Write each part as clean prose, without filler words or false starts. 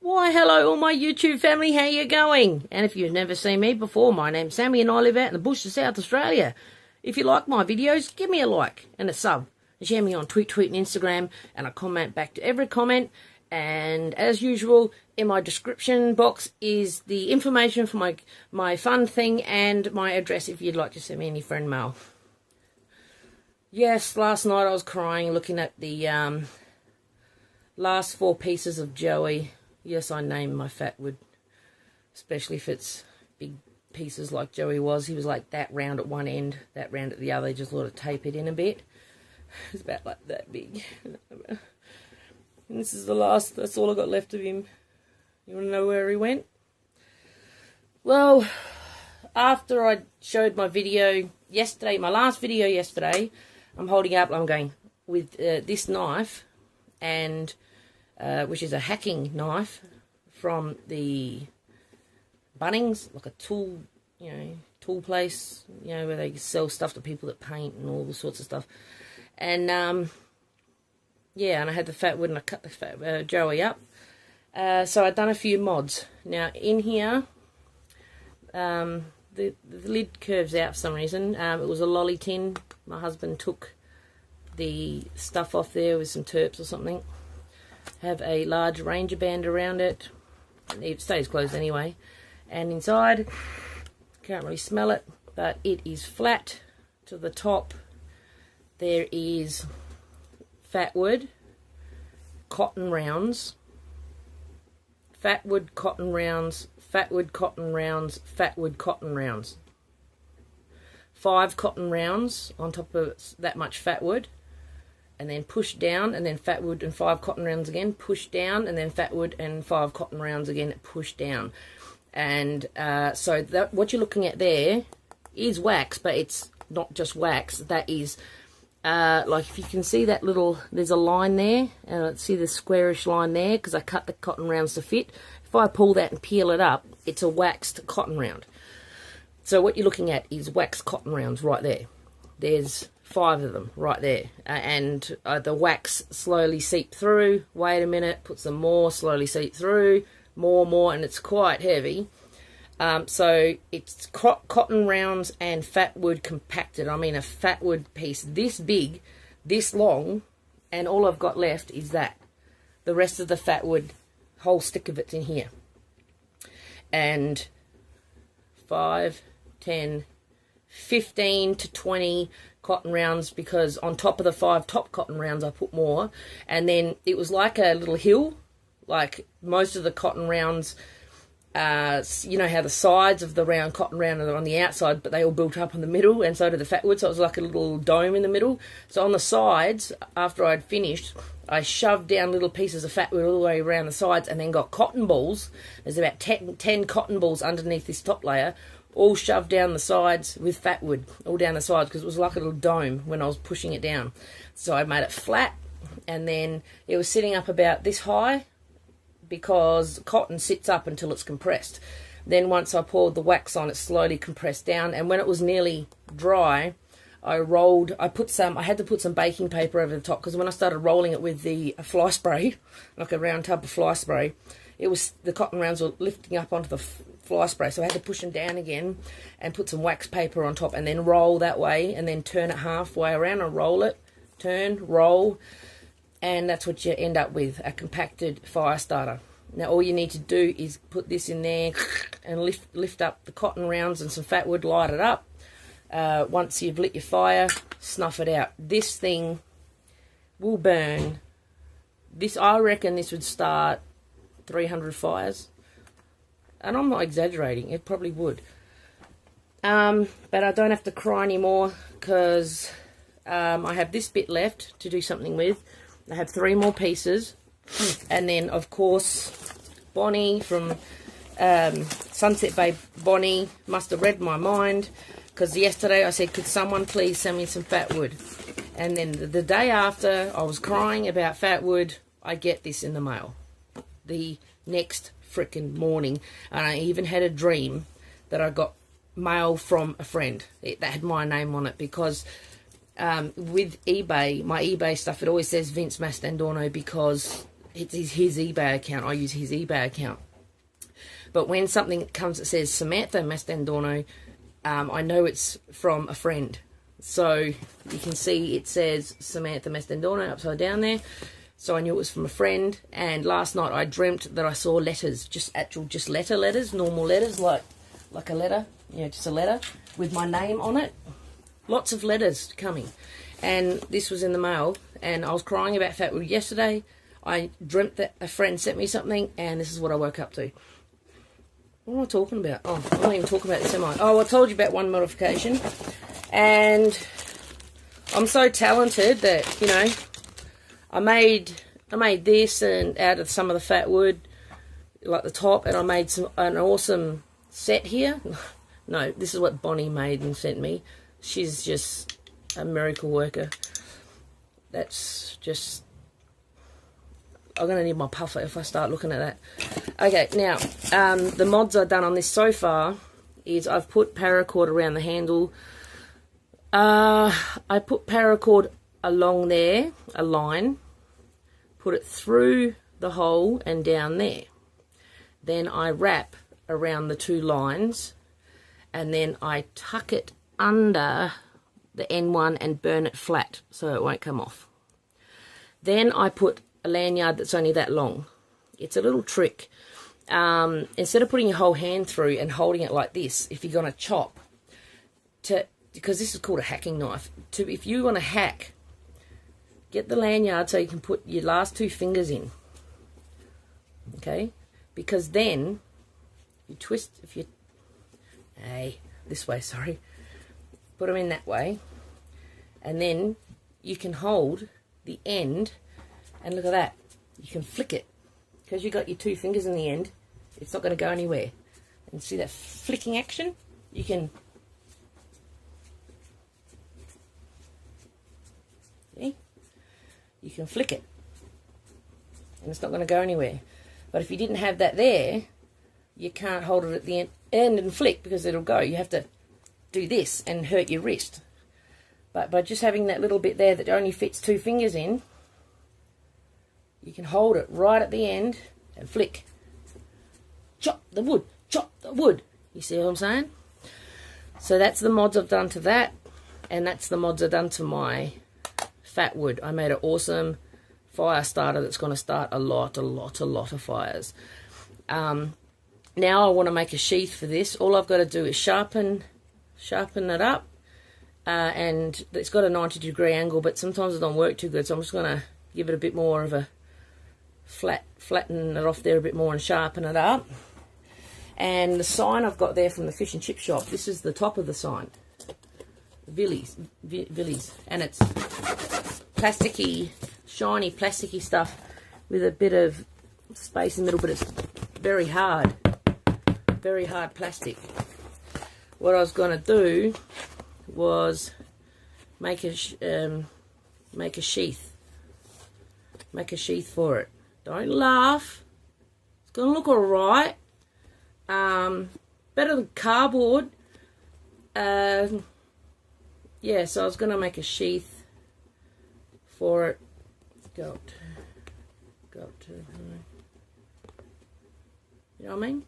Why, hello all my YouTube family, how you going? And if you've never seen me before, my name's Sammy and I live out in the bush of South Australia. If you like my videos, give me a like and a sub. And share me on Tweet and Instagram, and I comment back to every comment. And as usual, in my description box is the information for my fun thing and my address if you'd like to send me any friend mail. Yes, last night I was crying looking at the last 4 pieces of Joey. Yes, I named my fatwood, especially if it's big pieces like Joey was. He was like that round at one end, that round at the other. Just sort of tape it in a bit. It's about like that big. And this is the last, that's all I got left of him. You want to know where he went? Well, after I showed my video yesterday, my last video yesterday, I'm holding up, I'm going with this knife, and which is a hacking knife from the Bunnings, like a tool, tool place, where they sell stuff to people that paint and all sorts of stuff. And yeah, and I had the fatwood and I cut the Joey up. So I'd done a few mods. Now in here, the lid curves out for some reason. It was a lolly tin. My husband took the stuff off there with some terps or something. Have a large Ranger band around it. It stays closed anyway. And inside, can't really smell it, but it is flat to the top. There is fatwood, cotton rounds, fatwood, cotton rounds, fatwood, cotton rounds, fatwood, cotton rounds. 5 cotton rounds on top of that much fatwood. And then push down, and then fatwood and 5 cotton rounds again, push down, and then fatwood and 5 cotton rounds again, push down. And so what you're looking at there is wax, but it's not just wax. That is, like if you can see that little, there's a line there, and let's see the squarish line there, because I cut the cotton rounds to fit. If I pull that and peel it up, it's a waxed cotton round. So what you're looking at is waxed cotton rounds right there. There's 5 of them right there, and the wax slowly seep through. Wait a minute, put some more, slowly seep through, more, and it's quite heavy. So it's cotton rounds and fatwood compacted. I mean a fatwood piece this big, this long, and all I've got left is that. The rest of the fatwood, whole stick of it's in here. And 5, 10, 15 to 20 cotton rounds, because on top of the 5 top cotton rounds I put more, and then it was like a little hill, like most of the cotton rounds, you know how the sides of the round cotton round are on the outside, but they all built up in the middle, and so did the fatwood, so it was like a little dome in the middle. So on the sides, after I'd finished, I shoved down little pieces of fatwood all the way around the sides, and then got cotton balls. There's about 10 cotton balls underneath this top layer, all shoved down the sides with fatwood, all down the sides, because it was like a little dome when I was pushing it down. So I made it flat, and then it was sitting up about this high, because cotton sits up until it's compressed. Then once I poured the wax on, it slowly compressed down, and when it was nearly dry, I had to put some baking paper over the top, because when I started rolling it with the fly spray, like a round tub of fly spray, the cotton rounds were lifting up onto the fly spray, so I had to push them down again and put some wax paper on top, and then roll that way, and then turn it halfway around and roll it, turn, roll, and that's what you end up with, a compacted fire starter. Now all you need to do is put this in there and lift up the cotton rounds and some fatwood, light it up. Once you've lit your fire, snuff it out. This thing will burn. I reckon this would start 300 fires. And I'm not exaggerating, it probably would. But I don't have to cry anymore, because I have this bit left to do something with. I have 3 more pieces. And then, of course, Bonnie from Sunset Bay, Bonnie must have read my mind, because yesterday I said, could someone please send me some fatwood? And then the day after I was crying about fatwood, I get this in the mail. The next frickin' morning, and I even had a dream that I got mail from a friend that had my name on it, because with eBay, my eBay stuff, it always says Vince Mastandorno, because it's his eBay account. I use his eBay account. But when something comes that says Samantha Mastandorno, I know it's from a friend. So you can see it says Samantha Mastandorno upside down there. So I knew it was from a friend. And last night I dreamt that I saw letters, just letters, normal letters, like a letter, you know, just a letter with my name on it. Lots of letters coming. And this was in the mail. And I was crying about Fatwood yesterday. I dreamt that a friend sent me something, and this is what I woke up to. What am I talking about? Oh, I'm not even talking about this, am I? Oh, I told you about one modification. And I'm so talented that, you know, I made this and out of some of the fat wood, like the top, and I made an awesome set here. No, this is what Bonnie made and sent me. She's just a miracle worker. That's just... I'm going to need my puffer if I start looking at that. Okay, now, the mods I've done on this so far is I've put paracord around the handle. I put paracord along there, a line, put it through the hole and down there. Then I wrap around the two lines, and then I tuck it under the N1 and burn it flat so it won't come off. Then I put a lanyard that's only that long. It's a little trick. Instead of putting your whole hand through and holding it like this, if you're going to chop, because this is called a hacking knife, if you want to hack, get the lanyard so you can put your last two fingers in. Okay? Because then, you twist, this way, sorry. Put them in that way. And then you can hold the end, and look at that. You can flick it. Because you've got your two fingers in the end, it's not going to go anywhere. And see that flicking action? You can... See? You can flick it. And it's not going to go anywhere. But if you didn't have that there, you can't hold it at the end and flick, because it'll go. You have to do this and hurt your wrist. But by just having that little bit there that only fits two fingers in, you can hold it right at the end and flick. Chop the wood, chop the wood. You see what I'm saying? So that's the mods I've done to that, and that's the mods I've done to my fat wood. I made an awesome fire starter that's going to start a lot of fires. Now I want to make a sheath for this. All I've got to do is sharpen it up, and it's got a 90-degree angle, but sometimes it don't work too good, so I'm just going to give it a bit more of a flatten it off there a bit more and sharpen it up. And the sign I've got there from the fish and chip shop, this is the top of the sign, Villies, and it's plasticky, shiny plasticky stuff with a bit of space in the middle, but it's very hard plastic. What I was going to do was make a sheath for it. Don't laugh. It's going to look alright. Better than cardboard. Yeah, so I was going to make a sheath for it. Go up to, you know what I mean?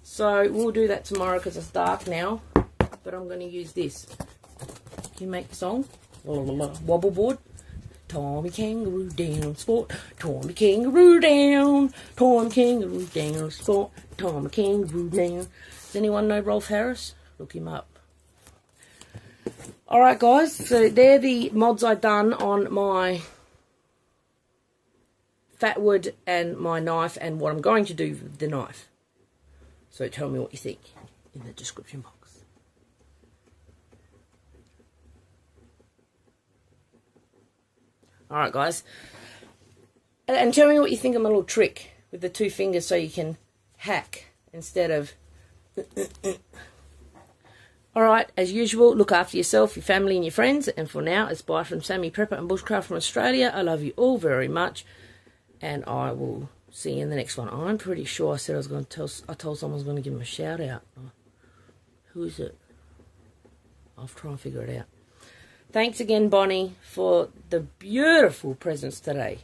So we'll do that tomorrow because it's dark now. But I'm going to use this. Can you make the song? Wobble board. Tommy Kangaroo down sport. Tommy Kangaroo down. Tommy Kangaroo down sport. Tommy Kangaroo down. Does anyone know Rolf Harris? Look him up. Alright guys, so they're the mods I've done on my fat wood and my knife, and what I'm going to do with the knife. So tell me what you think in the description box. Alright guys, and tell me what you think of my little trick with the two fingers so you can hack instead of... Alright, as usual, look after yourself, your family and your friends, and for now, it's bye from Sammy Prepper and Bushcraft from Australia. I love you all very much, and I will see you in the next one. I'm pretty sure I said I was going to I told someone I was going to give them a shout out. Who is it? I'll try and figure it out. Thanks again, Bonnie, for the beautiful presents today.